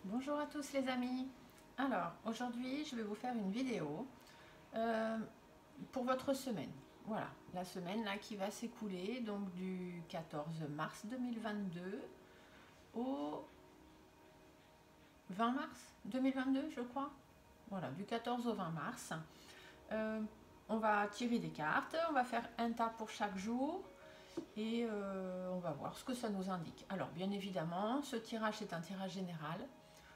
Bonjour à tous les amis. Alors aujourd'hui je vais vous faire une vidéo euh, pour votre semaine. Voilà, la semaine là qui va s'écouler donc du 14 mars 2022 au 20 mars 2022 je crois. Voilà, du 14 au 20 mars. Euh, on va tirer des cartes, on va faire un tas pour chaque jour et on va voir ce que ça nous indique. Alors bien évidemment, ce tirage est un tirage général.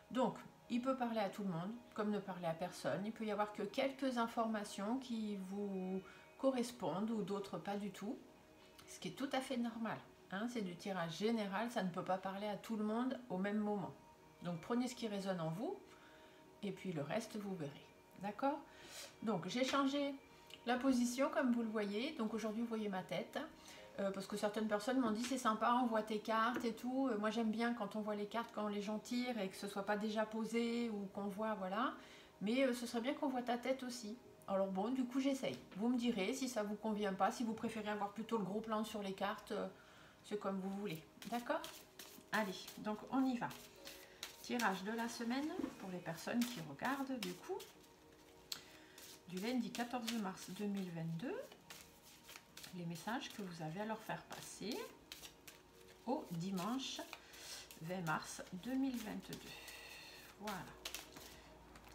Donc, il peut parler à tout le monde, comme ne parler à personne. Il peut y avoir que quelques informations qui vous correspondent ou d'autres pas du tout, ce qui est tout à fait normal. Hein, c'est du tirage général, ça ne peut pas parler à tout le monde au même moment. Donc, prenez ce qui résonne en vous et puis le reste, vous verrez. D'accord? Donc, j'ai changé la position comme vous le voyez. Donc, aujourd'hui, vous voyez ma tête. Parce que certaines personnes m'ont dit c'est sympa, on voit tes cartes et tout. Moi j'aime bien quand on voit les cartes, quand les gens tirent et que ce soit pas déjà posé ou qu'on voit, voilà. Mais ce serait bien qu'on voit ta tête aussi. Alors bon, du coup j'essaye. Vous me direz si ça vous convient pas, si vous préférez avoir plutôt le gros plan sur les cartes, c'est comme vous voulez. D'accord? Allez, donc on y va. Tirage de la semaine pour les personnes qui regardent du coup. Du lundi 14 mars 2022. Les messages que vous avez à leur faire passer au dimanche 20 mars 2022. Voilà.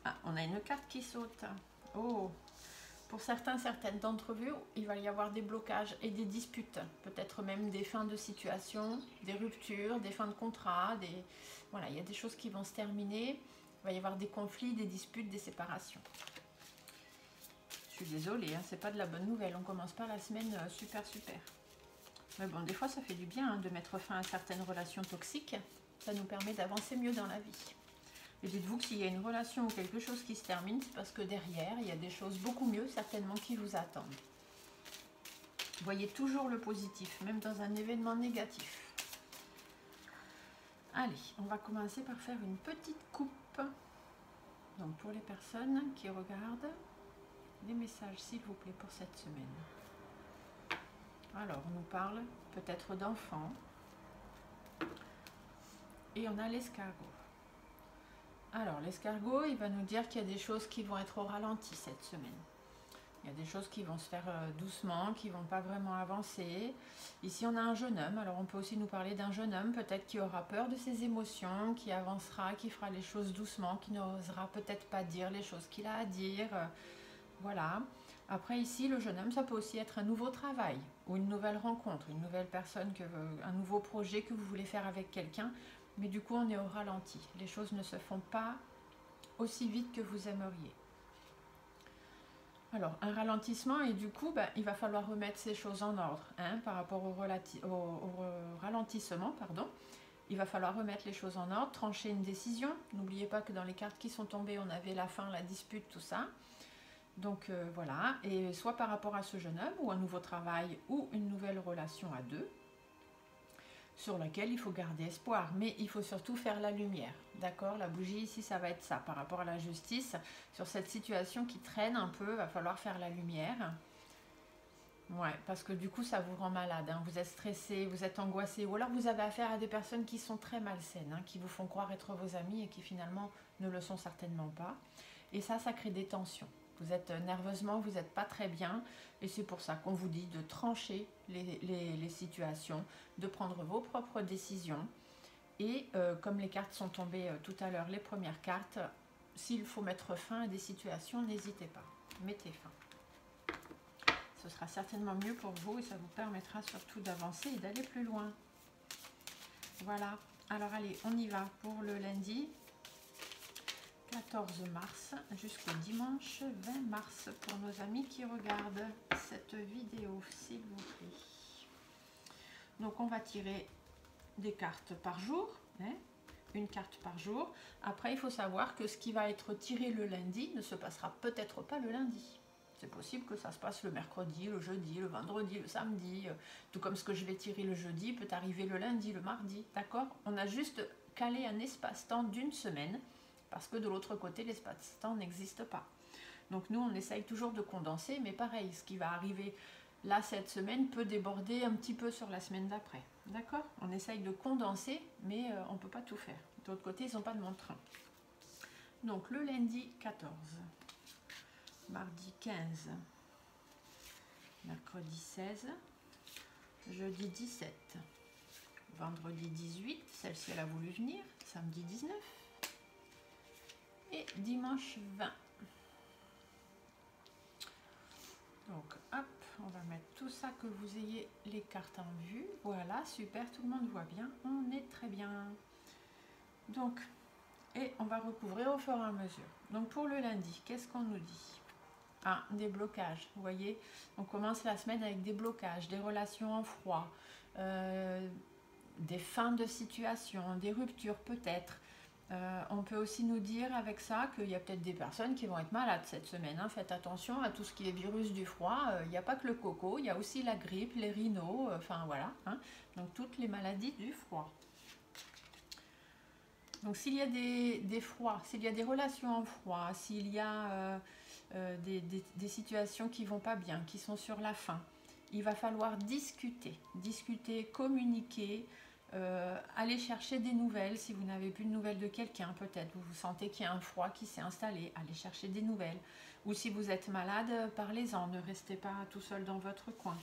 Ah, on a une carte qui saute. Oh, pour certaines d'entre vous, il va y avoir des blocages et des disputes, peut-être même des fins de situation, des ruptures, des fins de contrat, voilà, il y a des choses qui vont se terminer. Il va y avoir des conflits, des disputes, des séparations. Je suis désolée, hein, c'est pas de la bonne nouvelle. On commence pas la semaine super. Mais bon, des fois, ça fait du bien de mettre fin à certaines relations toxiques. Ça nous permet d'avancer mieux dans la vie. Et dites-vous que s'il y a une relation ou quelque chose qui se termine, c'est parce que derrière, il y a des choses beaucoup mieux, certainement, qui vous attendent. Voyez toujours le positif, même dans un événement négatif. Allez, on va commencer par faire une petite coupe. Donc, pour les personnes qui regardent, les messages, s'il vous plaît, pour cette semaine. Alors, on nous parle peut-être d'enfants. Et on a l'escargot. Alors, l'escargot, il va nous dire qu'il y a des choses qui vont être au ralenti cette semaine. Il y a des choses qui vont se faire doucement, qui ne vont pas vraiment avancer. Ici, on a un jeune homme. Alors, on peut aussi nous parler d'un jeune homme, peut-être qui aura peur de ses émotions, qui avancera, qui fera les choses doucement, qui n'osera peut-être pas dire les choses qu'il a à dire. Voilà. Après, ici, le jeune homme, ça peut aussi être un nouveau travail ou une nouvelle rencontre, une nouvelle personne, un nouveau projet que vous voulez faire avec quelqu'un. Mais du coup, on est au ralenti. Les choses ne se font pas aussi vite que vous aimeriez. Alors, un ralentissement et du coup, il va falloir remettre ces choses en ordre par rapport au ralentissement. Pardon. Il va falloir remettre les choses en ordre, trancher une décision. N'oubliez pas que dans les cartes qui sont tombées, on avait la fin, la dispute, tout ça. Donc voilà, et soit par rapport à ce jeune homme ou un nouveau travail ou une nouvelle relation à deux sur laquelle il faut garder espoir, mais il faut surtout faire la lumière, d'accord? La bougie ici, ça va être ça, par rapport à la justice, sur cette situation qui traîne un peu, va falloir faire la lumière. Ouais, parce que du coup, ça vous rend malade, hein. Vous êtes stressé, vous êtes angoissé, ou alors vous avez affaire à des personnes qui sont très malsaines, qui vous font croire être vos amis et qui finalement ne le sont certainement pas. Et ça crée des tensions. Vous êtes nerveusement, vous n'êtes pas très bien, et c'est pour ça qu'on vous dit de trancher les situations, de prendre vos propres décisions. Et comme les cartes sont tombées tout à l'heure, les premières cartes, s'il faut mettre fin à des situations, n'hésitez pas, mettez fin. Ce sera certainement mieux pour vous et ça vous permettra surtout d'avancer et d'aller plus loin. Voilà, alors allez, on y va pour le lundi 14 mars jusqu'au dimanche 20 mars pour nos amis qui regardent cette vidéo, s'il vous plaît. Donc on va tirer des cartes par jour, une carte par jour. Après, il faut savoir que ce qui va être tiré le lundi ne se passera peut-être pas le lundi. C'est possible que ça se passe le mercredi, le jeudi, le vendredi, le samedi. Tout comme ce que je vais tirer le jeudi peut arriver le lundi, le mardi. D'accord? On a juste calé un espace-temps d'une semaine parce que de l'autre côté, l'espace-temps n'existe pas. Donc nous, on essaye toujours de condenser, mais pareil, ce qui va arriver là, cette semaine peut déborder un petit peu sur la semaine d'après. D'accord? On essaye de condenser, mais on ne peut pas tout faire. De l'autre côté, ils n'ont pas de montre. Donc, le lundi 14, mardi 15, mercredi 16, jeudi 17, vendredi 18, celle-ci elle a voulu venir, samedi 19 et dimanche 20. Donc, hop, on va mettre tout ça que vous ayez les cartes en vue. Voilà, super, tout le monde voit bien. On est très bien. Donc, et on va recouvrir au fur et à mesure. Donc, pour le lundi, qu'est-ce qu'on nous dit? Ah, des blocages. Vous voyez, on commence la semaine avec des blocages, des relations en froid, des fins de situation, des ruptures peut-être. On peut aussi nous dire avec ça qu'il y a peut-être des personnes qui vont être malades cette semaine. Hein. Faites attention à tout ce qui est virus du froid. Il n'y a pas que le coco, il y a aussi la grippe, les rhinos, enfin voilà. Hein. Donc toutes les maladies du froid. Donc s'il y a des froids, s'il y a des relations en froid, s'il y a des situations qui ne vont pas bien, qui sont sur la fin, il va falloir discuter, communiquer, aller chercher des nouvelles. Si vous n'avez plus de nouvelles de quelqu'un, peut-être vous sentez qu'il y a un froid qui s'est installé, allez chercher des nouvelles. Ou si vous êtes malade, parlez-en, ne restez pas tout seul dans votre coin.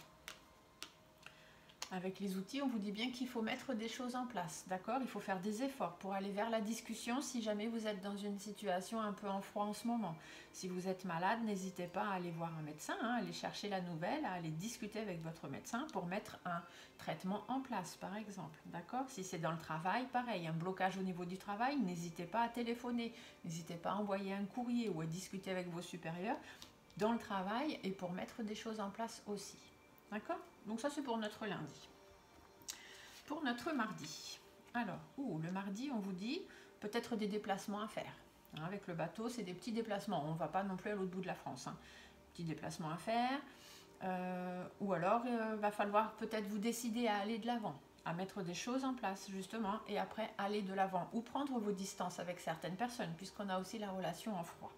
Avec les outils, on vous dit bien qu'il faut mettre des choses en place, d'accord? Il faut faire des efforts pour aller vers la discussion si jamais vous êtes dans une situation un peu en froid en ce moment. Si vous êtes malade, n'hésitez pas à aller voir un médecin, hein, aller chercher la nouvelle, à aller discuter avec votre médecin pour mettre un traitement en place, par exemple, d'accord? Si c'est dans le travail, pareil, un blocage au niveau du travail, n'hésitez pas à téléphoner, n'hésitez pas à envoyer un courrier ou à discuter avec vos supérieurs dans le travail et pour mettre des choses en place aussi. D'accord? Donc ça c'est pour notre lundi. Pour notre mardi. Alors, le mardi, on vous dit peut-être des déplacements à faire. Hein, avec le bateau, c'est des petits déplacements. On ne va pas non plus à l'autre bout de la France. Hein. Petits déplacements à faire. Ou alors, va falloir peut-être vous décider à aller de l'avant, à mettre des choses en place justement, et après aller de l'avant. Ou prendre vos distances avec certaines personnes, puisqu'on a aussi la relation en froid.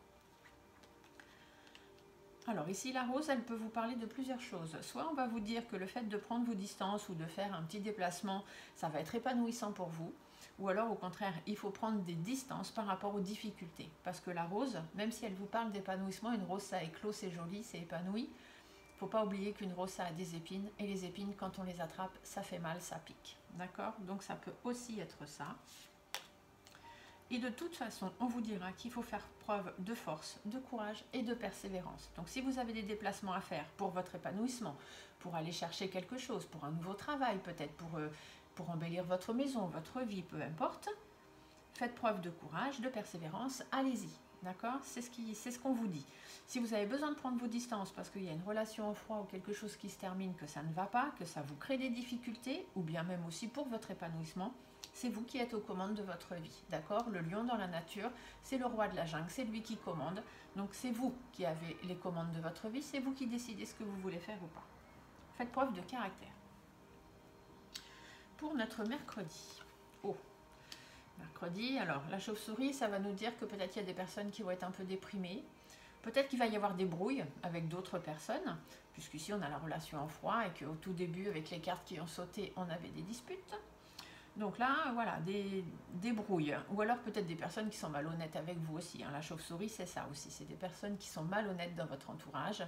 Alors ici, la rose, elle peut vous parler de plusieurs choses. Soit on va vous dire que le fait de prendre vos distances ou de faire un petit déplacement, ça va être épanouissant pour vous. Ou alors au contraire, il faut prendre des distances par rapport aux difficultés. Parce que la rose, même si elle vous parle d'épanouissement, une rose ça éclot, c'est joli, c'est épanoui. Il ne faut pas oublier qu'une rose ça a des épines. Et les épines, quand on les attrape, ça fait mal, ça pique. D'accord? Donc ça peut aussi être ça. Et de toute façon, on vous dira qu'il faut faire preuve de force, de courage et de persévérance. Donc si vous avez des déplacements à faire pour votre épanouissement, pour aller chercher quelque chose, pour un nouveau travail, peut-être pour embellir votre maison, votre vie, peu importe, faites preuve de courage, de persévérance, allez-y. D'accord? C'est ce qu'on vous dit. Si vous avez besoin de prendre vos distances parce qu'il y a une relation au froid ou quelque chose qui se termine, que ça ne va pas, que ça vous crée des difficultés, ou bien même aussi pour votre épanouissement, c'est vous qui êtes aux commandes de votre vie, d'accord? Le lion dans la nature, c'est le roi de la jungle, c'est lui qui commande. Donc c'est vous qui avez les commandes de votre vie, c'est vous qui décidez ce que vous voulez faire ou pas. Faites preuve de caractère. Pour notre mercredi. Mercredi, alors la chauve-souris, ça va nous dire que peut-être il y a des personnes qui vont être un peu déprimées. Peut-être qu'il va y avoir des brouilles avec d'autres personnes, puisqu'ici on a la relation en froid et qu'au tout début, avec les cartes qui ont sauté, on avait des disputes. Donc là, voilà, des brouilles. Ou alors peut-être des personnes qui sont malhonnêtes avec vous aussi. Hein. La chauve-souris, c'est ça aussi. C'est des personnes qui sont malhonnêtes dans votre entourage.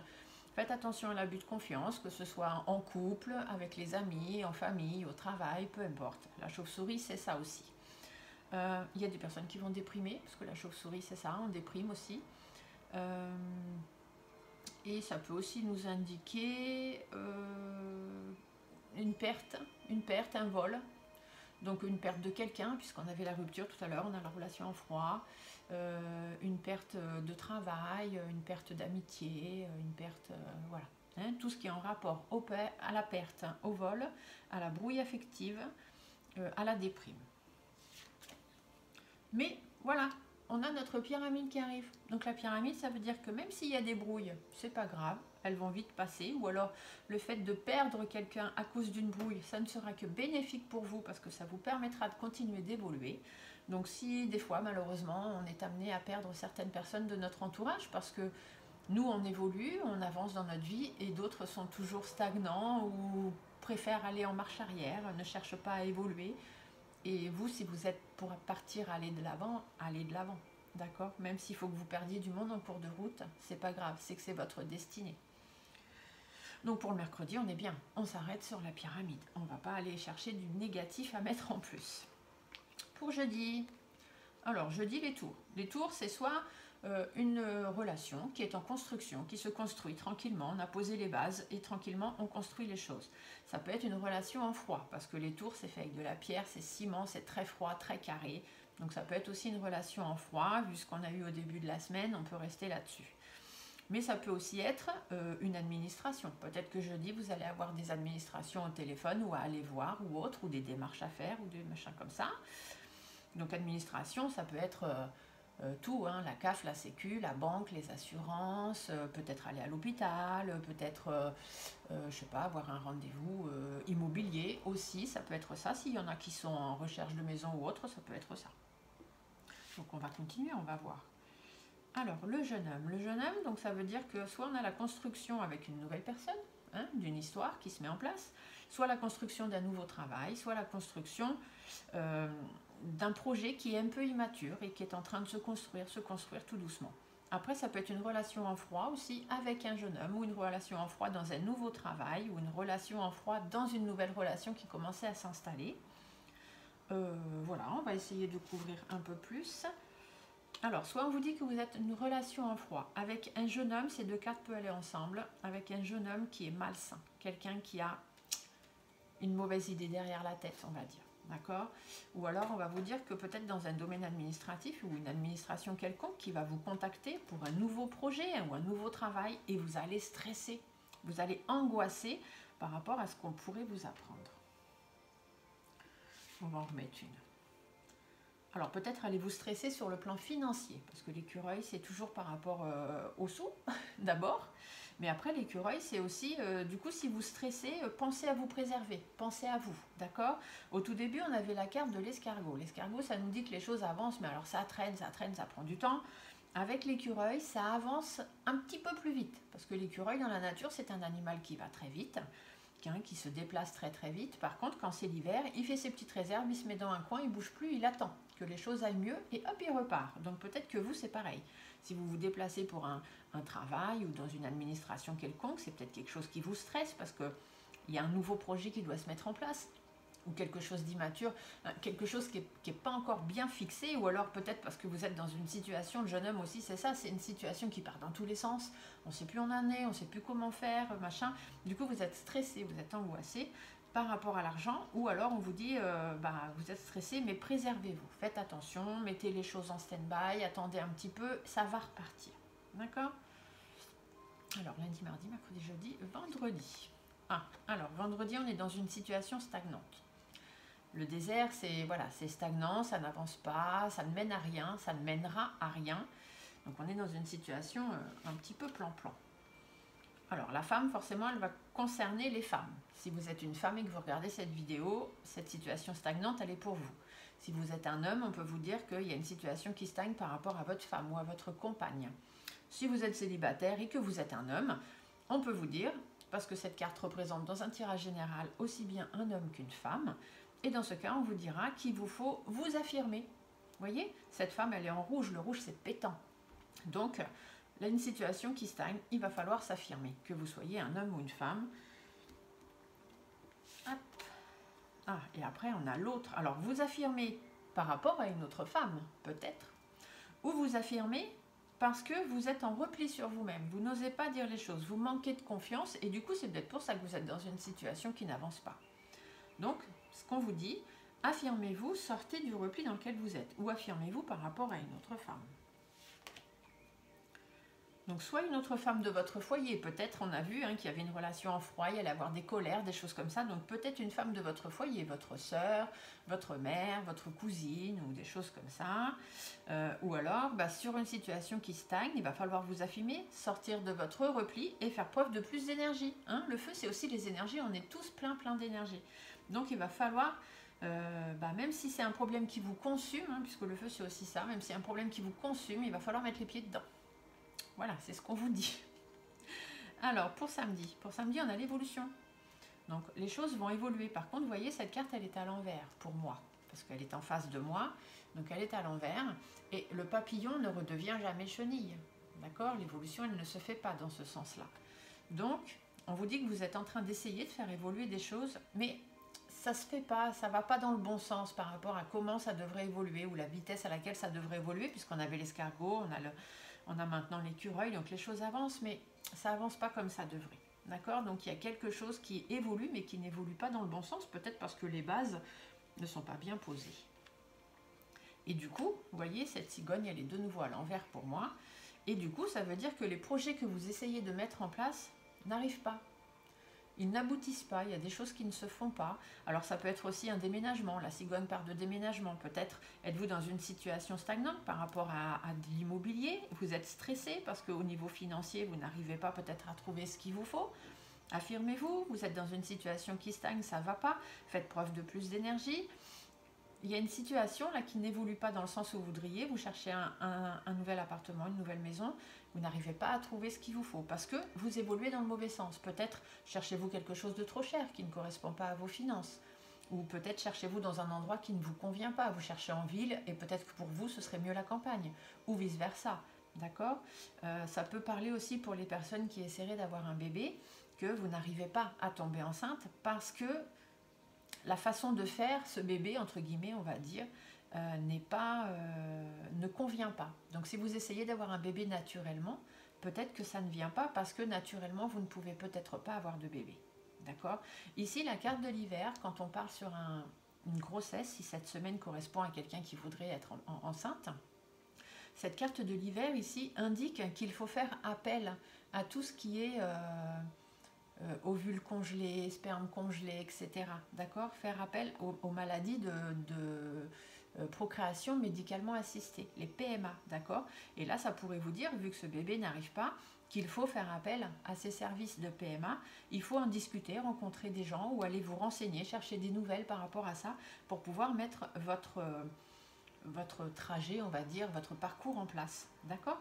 Faites attention à l'abus de confiance, que ce soit en couple, avec les amis, en famille, au travail, peu importe. La chauve-souris, c'est ça aussi. Il y a des personnes qui vont déprimer, parce que la chauve-souris, c'est ça, on déprime aussi. Et ça peut aussi nous indiquer une perte, un vol. Donc une perte de quelqu'un, puisqu'on avait la rupture tout à l'heure, on a la relation en froid, une perte de travail, une perte d'amitié, une perte, voilà. Hein, tout ce qui est en rapport à la perte, au vol, à la brouille affective, à la déprime. Mais voilà, on a notre pyramide qui arrive. Donc la pyramide, ça veut dire que même s'il y a des brouilles, c'est pas grave, elles vont vite passer. Ou alors le fait de perdre quelqu'un à cause d'une brouille, ça ne sera que bénéfique pour vous parce que ça vous permettra de continuer d'évoluer. Donc si des fois, malheureusement, on est amené à perdre certaines personnes de notre entourage parce que Nous, on évolue, on avance dans notre vie et d'autres sont toujours stagnants ou préfèrent aller en marche arrière, ne cherchent pas à évoluer. Et vous, si vous êtes pour partir, aller de l'avant, allez de l'avant. D'accord? Même s'il faut que vous perdiez du monde en cours de route, c'est pas grave, c'est que c'est votre destinée. Donc pour le mercredi, on est bien. On s'arrête sur la pyramide. On ne va pas aller chercher du négatif à mettre en plus. Pour jeudi, alors jeudi, les tours. Les tours, c'est soit une relation qui est en construction, qui se construit tranquillement. On a posé les bases et tranquillement, on construit les choses. Ça peut être une relation en froid, parce que les tours, c'est fait avec de la pierre, c'est ciment, c'est très froid, très carré. Donc ça peut être aussi une relation en froid, vu ce qu'on a eu au début de la semaine, on peut rester là-dessus. Mais ça peut aussi être une administration. Peut-être que jeudi, vous allez avoir des administrations au téléphone ou à aller voir ou autre, ou des démarches à faire ou des machins comme ça. Donc administration, ça peut être tout, hein, la CAF, la Sécu, la banque, les assurances, peut-être aller à l'hôpital, peut-être, je sais pas, avoir un rendez-vous immobilier aussi, ça peut être ça. S'il y en a qui sont en recherche de maison ou autre, ça peut être ça. Donc on va continuer, on va voir. Alors, le jeune homme, donc ça veut dire que soit on a la construction avec une nouvelle personne, hein, d'une histoire qui se met en place, soit la construction d'un nouveau travail, soit la construction d'un projet qui est un peu immature et qui est en train de se construire tout doucement. Après, ça peut être une relation en froid aussi avec un jeune homme, ou une relation en froid dans un nouveau travail, ou une relation en froid dans une nouvelle relation qui commençait à s'installer. Voilà, on va essayer de couvrir un peu plus. Alors, soit on vous dit que vous êtes une relation en froid. Avec un jeune homme, ces deux cartes peuvent aller ensemble. Avec un jeune homme qui est malsain. Quelqu'un qui a une mauvaise idée derrière la tête, on va dire. D'accord? Ou alors, on va vous dire que peut-être dans un domaine administratif ou une administration quelconque qui va vous contacter pour un nouveau projet ou un nouveau travail et vous allez stresser. Vous allez angoisser par rapport à ce qu'on pourrait vous apprendre. On va en remettre une. Alors peut-être allez-vous stresser sur le plan financier, parce que l'écureuil c'est toujours par rapport aux sous d'abord, mais après l'écureuil c'est aussi, du coup si vous stressez, pensez à vous préserver, pensez à vous, d'accord? Au tout début on avait la carte de l'escargot. L'escargot ça nous dit que les choses avancent, mais alors ça traîne, ça prend du temps. Avec l'écureuil ça avance un petit peu plus vite, parce que l'écureuil dans la nature c'est un animal qui va très vite, qui se déplace très très vite. Par contre, quand c'est l'hiver, il fait ses petites réserves, il se met dans un coin, il bouge plus, il attend que les choses aillent mieux et hop, il repart. Donc peut-être que vous, c'est pareil. Si vous vous déplacez pour un travail ou dans une administration quelconque, c'est peut-être quelque chose qui vous stresse parce qu'il y a un nouveau projet qui doit se mettre en place ou quelque chose d'immature, quelque chose qui n'est pas encore bien fixé, ou alors peut-être parce que vous êtes dans une situation, le jeune homme aussi c'est ça, c'est une situation qui part dans tous les sens, on ne sait plus où on en est, on ne sait plus comment faire, machin, du coup vous êtes stressé, vous êtes angoissé par rapport à l'argent, ou alors on vous dit, vous êtes stressé, mais préservez-vous, faites attention, mettez les choses en stand-by, attendez un petit peu, ça va repartir, d'accord? Alors lundi, mardi, mercredi, jeudi, vendredi. Alors vendredi on est dans une situation stagnante. Le désert, c'est voilà, c'est stagnant, ça n'avance pas, ça ne mène à rien, ça ne mènera à rien. Donc on est dans une situation un petit peu plan-plan. Alors la femme, forcément, elle va concerner les femmes. Si vous êtes une femme et que vous regardez cette vidéo, cette situation stagnante, elle est pour vous. Si vous êtes un homme, on peut vous dire qu'il y a une situation qui stagne par rapport à votre femme ou à votre compagne. Si vous êtes célibataire et que vous êtes un homme, on peut vous dire, parce que cette carte représente dans un tirage général aussi bien un homme qu'une femme, et dans ce cas, on vous dira qu'il vous faut vous affirmer. Vous voyez, cette femme, elle est en rouge. Le rouge, c'est pétant. Donc, là, une situation qui stagne, il va falloir s'affirmer. Que vous soyez un homme ou une femme. Hop. Et après, on a l'autre. Alors, vous affirmez par rapport à une autre femme, peut-être. Ou vous affirmez parce que vous êtes en repli sur vous-même. Vous n'osez pas dire les choses. Vous manquez de confiance. Et du coup, c'est peut-être pour ça que vous êtes dans une situation qui n'avance pas. Donc, ce qu'on vous dit, affirmez-vous, sortez du repli dans lequel vous êtes, ou affirmez-vous par rapport à une autre femme. Donc, soit une autre femme de votre foyer, peut-être on a vu qu'il y avait une relation en froid, il y allait avoir des colères, des choses comme ça, donc peut-être une femme de votre foyer, votre sœur, votre mère, votre cousine, ou des choses comme ça, ou alors, sur une situation qui stagne, il va falloir vous affirmer, sortir de votre repli et faire preuve de plus d'énergie. Le feu, c'est aussi les énergies, on est tous plein d'énergie. Donc il va falloir, même si c'est un problème qui vous consume, puisque le feu c'est aussi ça, même si c'est un problème qui vous consume, il va falloir mettre les pieds dedans. Voilà, c'est ce qu'on vous dit. Alors, pour samedi, on a l'évolution. Donc, les choses vont évoluer. Par contre, vous voyez, cette carte, elle est à l'envers pour moi. Parce qu'elle est en face de moi. Donc, elle est à l'envers. Et le papillon ne redevient jamais chenille. D'accord? L'évolution, elle ne se fait pas dans ce sens-là. Donc, on vous dit que vous êtes en train d'essayer de faire évoluer des choses, mais ça se fait pas, ça va pas dans le bon sens par rapport à comment ça devrait évoluer ou la vitesse à laquelle ça devrait évoluer, puisqu'on avait l'escargot, on a maintenant l'écureuil, donc les choses avancent, mais ça avance pas comme ça devrait. D'accord? Donc il y a quelque chose qui évolue, mais qui n'évolue pas dans le bon sens, peut-être parce que les bases ne sont pas bien posées. Et du coup, vous voyez, cette cigogne, elle est de nouveau à l'envers pour moi. Et du coup, ça veut dire que les projets que vous essayez de mettre en place n'arrivent pas. Ils n'aboutissent pas, il y a des choses qui ne se font pas. Alors ça peut être aussi un déménagement, la cigogne part de déménagement. Peut-être êtes-vous dans une situation stagnante par rapport à de l'immobilier. Vous êtes stressé parce qu'au niveau financier, vous n'arrivez pas peut-être à trouver ce qu'il vous faut. Affirmez-vous, vous êtes dans une situation qui stagne, ça ne va pas. Faites preuve de plus d'énergie. Il y a une situation là qui n'évolue pas dans le sens où vous voudriez, vous cherchez un nouvel appartement, une nouvelle maison, vous n'arrivez pas à trouver ce qu'il vous faut parce que vous évoluez dans le mauvais sens. Peut-être cherchez-vous quelque chose de trop cher qui ne correspond pas à vos finances. Ou peut-être cherchez-vous dans un endroit qui ne vous convient pas. Vous cherchez en ville et peut-être que pour vous ce serait mieux la campagne. Ou vice-versa. D'accord? Ça peut parler aussi pour les personnes qui essaieraient d'avoir un bébé, que vous n'arrivez pas à tomber enceinte parce que la façon de faire ce bébé, entre guillemets, on va dire, ne convient pas. Donc si vous essayez d'avoir un bébé naturellement, peut-être que ça ne vient pas parce que naturellement, vous ne pouvez peut-être pas avoir de bébé. D'accord? Ici, la carte de l'hiver, quand on parle sur une grossesse, si cette semaine correspond à quelqu'un qui voudrait être enceinte, cette carte de l'hiver ici indique qu'il faut faire appel à tout ce qui est ovules congelés, sperme congelé, etc. D'accord? Faire appel aux maladies de procréation médicalement assistée, les PMA, d'accord? Et là, ça pourrait vous dire, vu que ce bébé n'arrive pas, qu'il faut faire appel à ces services de PMA. Il faut en discuter, rencontrer des gens ou aller vous renseigner, chercher des nouvelles par rapport à ça pour pouvoir mettre votre trajet, on va dire, votre parcours en place, d'accord?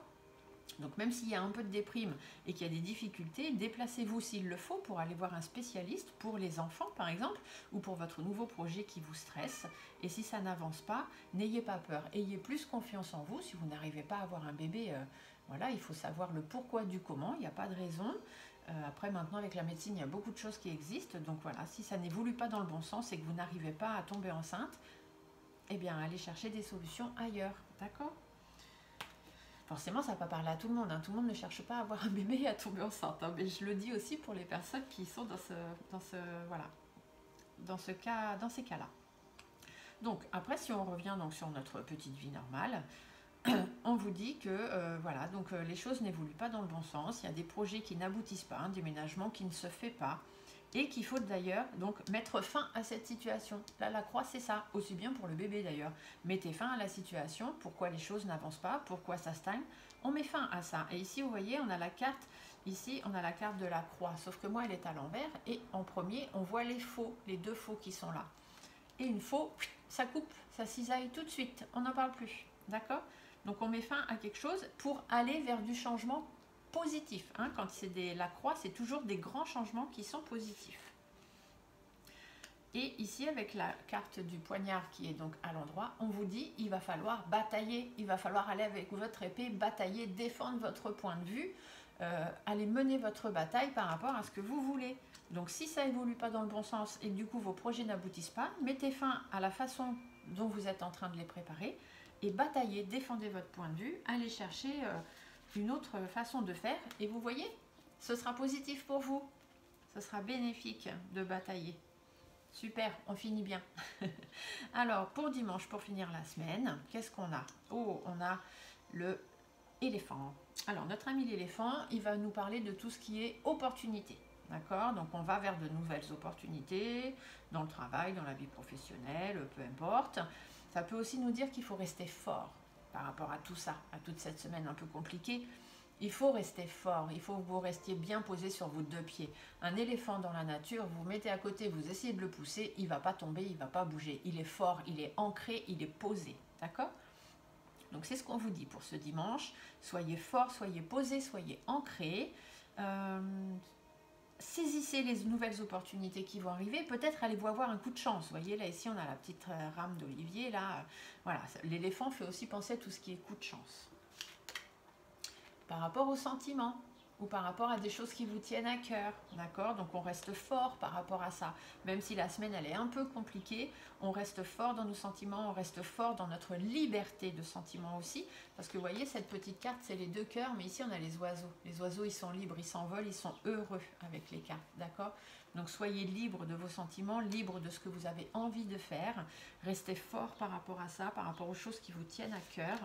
Donc même s'il y a un peu de déprime et qu'il y a des difficultés, déplacez-vous s'il le faut pour aller voir un spécialiste pour les enfants par exemple ou pour votre nouveau projet qui vous stresse. Et si ça n'avance pas, n'ayez pas peur, ayez plus confiance en vous. Si vous n'arrivez pas à avoir un bébé, voilà, il faut savoir le pourquoi du comment, il n'y a pas de raison. Après maintenant avec la médecine, il y a beaucoup de choses qui existent. Donc voilà, si ça n'évolue pas dans le bon sens et que vous n'arrivez pas à tomber enceinte, eh bien allez chercher des solutions ailleurs, d'accord? Forcément, ça ne va pas parler à tout le monde. Hein. Tout le monde ne cherche pas à avoir un bébé et à tomber enceinte. Hein. Mais je le dis aussi pour les personnes qui sont dans ces cas-là. Donc, après, si on revient donc sur notre petite vie normale, on vous dit que voilà, donc les choses n'évoluent pas dans le bon sens. Il y a des projets qui n'aboutissent pas, un déménagement qui ne se fait pas. Et qu'il faut d'ailleurs donc mettre fin à cette situation. Là, la croix, c'est ça, aussi bien pour le bébé d'ailleurs. Mettez fin à la situation, pourquoi les choses n'avancent pas, pourquoi ça stagne. On met fin à ça. Et ici, vous voyez, on a la carte, ici, on a la carte de la croix. Sauf que moi, elle est à l'envers. Et en premier, on voit les faux, les deux faux qui sont là. Et une faux, ça coupe, ça cisaille tout de suite. On n'en parle plus. D'accord? Donc, on met fin à quelque chose pour aller vers du changement positif. Hein, quand c'est la croix, c'est toujours des grands changements qui sont positifs. Et ici, avec la carte du poignard qui est donc à l'endroit, on vous dit il va falloir batailler, il va falloir aller avec votre épée, batailler, défendre votre point de vue, aller mener votre bataille par rapport à ce que vous voulez. Donc si ça évolue pas dans le bon sens et que du coup vos projets n'aboutissent pas, mettez fin à la façon dont vous êtes en train de les préparer et bataillez, défendez votre point de vue, allez chercher une autre façon de faire et vous voyez, ce sera positif pour vous, ce sera bénéfique de batailler. Super, on finit bien. Alors, pour dimanche, pour finir la semaine, qu'est-ce qu'on a? Oh, on a le éléphant. Alors, notre ami l'éléphant, il va nous parler de tout ce qui est opportunité. D'accord? Donc, on va vers de nouvelles opportunités dans le travail, dans la vie professionnelle, peu importe. Ça peut aussi nous dire qu'il faut rester fort par rapport à tout ça, à toute cette semaine un peu compliquée. Il faut rester fort, il faut que vous restiez bien posé sur vos deux pieds. Un éléphant dans la nature, vous mettez à côté, vous essayez de le pousser, il ne va pas tomber, il ne va pas bouger. Il est fort, il est ancré, il est posé. D'accord? Donc c'est ce qu'on vous dit pour ce dimanche. Soyez fort, soyez posé, soyez ancré. Saisissez les nouvelles opportunités qui vont arriver. Peut-être allez-vous avoir un coup de chance. Vous voyez, là, ici, on a la petite rame d'olivier. Là, voilà, l'éléphant fait aussi penser à tout ce qui est coup de chance. Par rapport aux sentiments ou par rapport à des choses qui vous tiennent à cœur, d'accord? Donc on reste fort par rapport à ça. Même si la semaine elle est un peu compliquée, on reste fort dans nos sentiments, on reste fort dans notre liberté de sentiments aussi. Parce que vous voyez, cette petite carte, c'est les 2 cœurs, mais ici on a les oiseaux. Les oiseaux, ils sont libres, ils s'envolent, ils sont heureux avec les cartes, d'accord? Donc soyez libre de vos sentiments, libre de ce que vous avez envie de faire. Restez fort par rapport à ça, par rapport aux choses qui vous tiennent à cœur.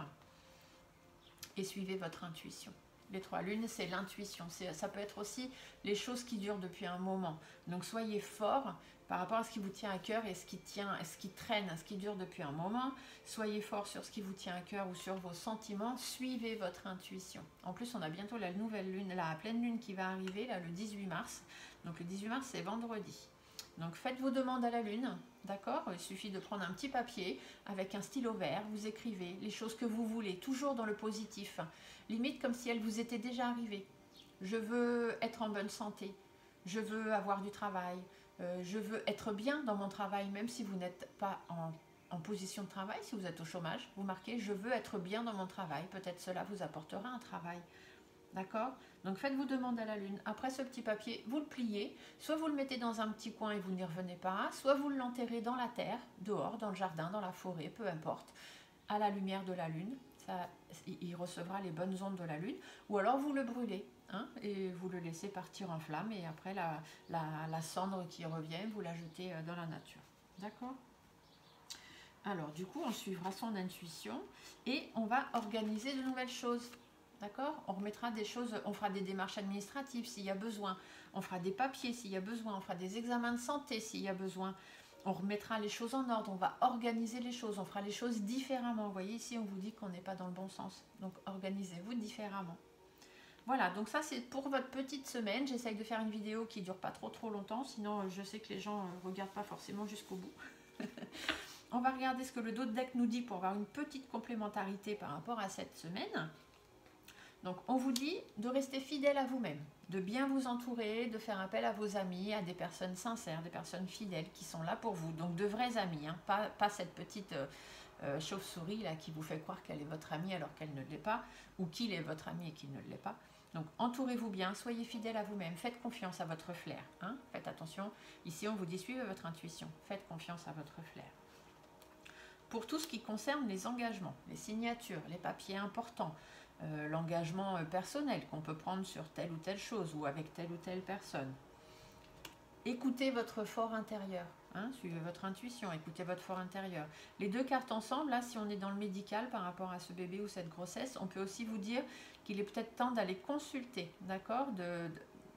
Et suivez votre intuition. Les 3 lunes, c'est l'intuition. Ça peut être aussi les choses qui durent depuis un moment. Donc soyez fort par rapport à ce qui vous tient à cœur et ce qui traîne, ce qui dure depuis un moment. Soyez fort sur ce qui vous tient à cœur ou sur vos sentiments. Suivez votre intuition. En plus, on a bientôt la nouvelle lune, la pleine lune qui va arriver, là, le 18 mars. Donc le 18 mars, c'est vendredi. Donc faites vos demandes à la lune, d'accord? Il suffit de prendre un petit papier avec un stylo vert, vous écrivez les choses que vous voulez, toujours dans le positif. Limite comme si elles vous étaient déjà arrivées. Je veux être en bonne santé, je veux avoir du travail, je veux être bien dans mon travail, même si vous n'êtes pas en position de travail, si vous êtes au chômage, vous marquez « je veux être bien dans mon travail », peut-être cela vous apportera un travail. D'accord? Donc faites vos demandes à la lune. Après ce petit papier, vous le pliez. Soit vous le mettez dans un petit coin et vous n'y revenez pas. Soit vous l'enterrez dans la terre, dehors, dans le jardin, dans la forêt, peu importe. À la lumière de la lune. Ça, il recevra les bonnes ondes de la lune. Ou alors vous le brûlez. Hein, et vous le laissez partir en flamme. Et après la cendre qui revient, vous la jetez dans la nature. D'accord? Alors du coup, on suivra son intuition. Et on va organiser de nouvelles choses. D'accord? On remettra des choses, on fera des démarches administratives s'il y a besoin, on fera des papiers s'il y a besoin, on fera des examens de santé s'il y a besoin, on remettra les choses en ordre, on va organiser les choses, on fera les choses différemment. Vous voyez, ici on vous dit qu'on n'est pas dans le bon sens, donc organisez-vous différemment. Voilà, donc ça c'est pour votre petite semaine. J'essaye de faire une vidéo qui ne dure pas trop longtemps, sinon je sais que les gens ne regardent pas forcément jusqu'au bout. On va regarder ce que le dos de deck nous dit pour avoir une petite complémentarité par rapport à cette semaine. Donc, on vous dit de rester fidèle à vous-même, de bien vous entourer, de faire appel à vos amis, à des personnes sincères, des personnes fidèles qui sont là pour vous. Donc, de vrais amis, hein, pas cette petite chauve-souris là qui vous fait croire qu'elle est votre amie alors qu'elle ne l'est pas, ou qu'il est votre ami et qu'il ne l'est pas. Donc, entourez-vous bien, soyez fidèle à vous-même, faites confiance à votre flair. Hein, faites attention, ici on vous dit suivez votre intuition, faites confiance à votre flair. Pour tout ce qui concerne les engagements, les signatures, les papiers importants, l'engagement personnel qu'on peut prendre sur telle ou telle chose ou avec telle ou telle personne. Écoutez votre fort intérieur, hein, suivez votre intuition, écoutez votre fort intérieur. Les 2 cartes ensemble, là, si on est dans le médical par rapport à ce bébé ou cette grossesse, on peut aussi vous dire qu'il est peut-être temps d'aller consulter, d'accord,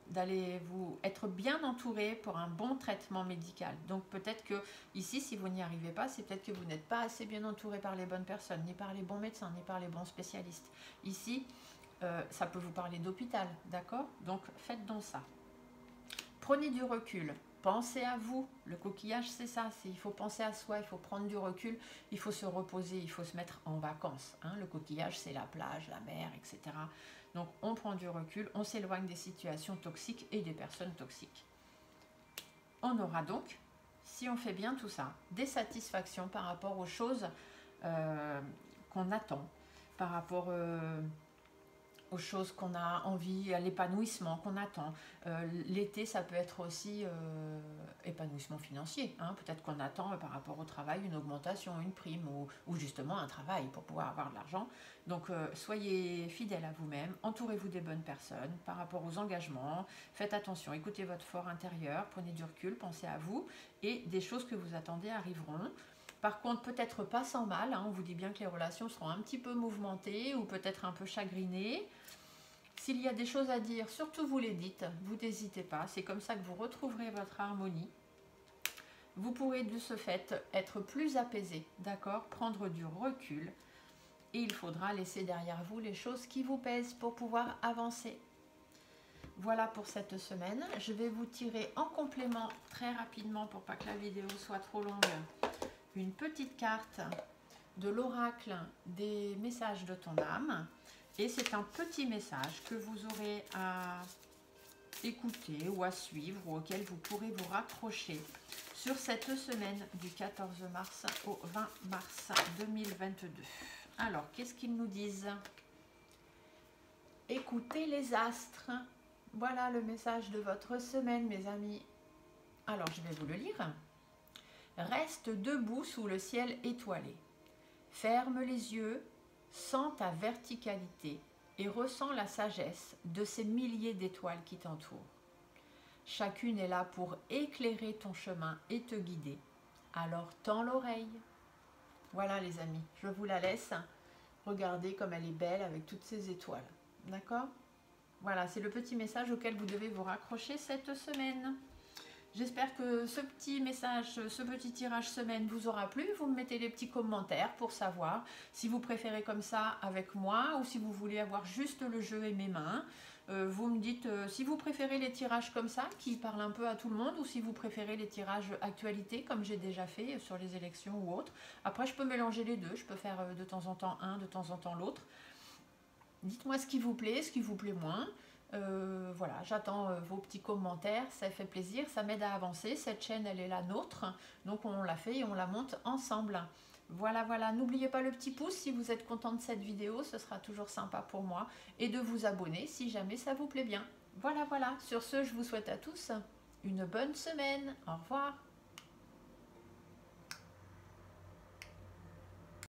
d'aller vous être bien entouré pour un bon traitement médical. Donc peut-être que ici, si vous n'y arrivez pas, c'est peut-être que vous n'êtes pas assez bien entouré par les bonnes personnes, ni par les bons médecins, ni par les bons spécialistes. Ici, ça peut vous parler d'hôpital, d'accord? Donc faites donc ça. Prenez du recul, pensez à vous. Le coquillage, c'est ça, il faut penser à soi, il faut prendre du recul, il faut se reposer, il faut se mettre en vacances. Hein. Le coquillage, c'est la plage, la mer, etc. Donc on prend du recul, on s'éloigne des situations toxiques et des personnes toxiques. On aura donc, si on fait bien tout ça, des satisfactions par rapport aux choses qu'on attend, par rapport aux choses qu'on a envie, à l'épanouissement qu'on attend. L'été, ça peut être aussi épanouissement financier. Hein. Peut-être qu'on attend par rapport au travail une augmentation, une prime ou justement un travail pour pouvoir avoir de l'argent. Donc soyez fidèles à vous-même, entourez-vous des bonnes personnes par rapport aux engagements, faites attention, écoutez votre fort intérieur, prenez du recul, pensez à vous et des choses que vous attendez arriveront. Par contre, peut-être pas sans mal, hein, on vous dit bien que les relations seront un petit peu mouvementées ou peut-être un peu chagrinées. S'il y a des choses à dire, surtout vous les dites, vous n'hésitez pas, c'est comme ça que vous retrouverez votre harmonie. Vous pourrez de ce fait être plus apaisé, d'accord, prendre du recul et il faudra laisser derrière vous les choses qui vous pèsent pour pouvoir avancer. Voilà pour cette semaine. Je vais vous tirer en complément très rapidement pour pas que la vidéo soit trop longue. Une petite carte de l'oracle des messages de ton âme. Et c'est un petit message que vous aurez à écouter ou à suivre ou auquel vous pourrez vous raccrocher sur cette semaine du 14 mars au 20 mars 2022. Alors, qu'est-ce qu'ils nous disent? Écoutez les astres. Voilà le message de votre semaine, mes amis. Alors, je vais vous le lire. Reste debout sous le ciel étoilé. Ferme les yeux, sens ta verticalité et ressens la sagesse de ces milliers d'étoiles qui t'entourent. Chacune est là pour éclairer ton chemin et te guider. Alors tends l'oreille. Voilà les amis, je vous la laisse. Regardez comme elle est belle avec toutes ces étoiles. D'accord? Voilà, c'est le petit message auquel vous devez vous raccrocher cette semaine. J'espère que ce petit message, ce petit tirage semaine vous aura plu. Vous me mettez les petits commentaires pour savoir si vous préférez comme ça avec moi ou si vous voulez avoir juste le jeu et mes mains. Vous me dites si vous préférez les tirages comme ça qui parlent un peu à tout le monde ou si vous préférez les tirages actualité comme j'ai déjà fait sur les élections ou autres. Après je peux mélanger les deux, je peux faire de temps en temps un, de temps en temps l'autre. Dites-moi ce qui vous plaît moins. Voilà, j'attends vos petits commentaires, ça fait plaisir, ça m'aide à avancer. Cette chaîne, elle est la nôtre, donc on la fait et on la monte ensemble. Voilà, voilà, n'oubliez pas le petit pouce si vous êtes content de cette vidéo, ce sera toujours sympa pour moi. Et de vous abonner si jamais ça vous plaît bien. Voilà, voilà, sur ce, je vous souhaite à tous une bonne semaine. Au revoir.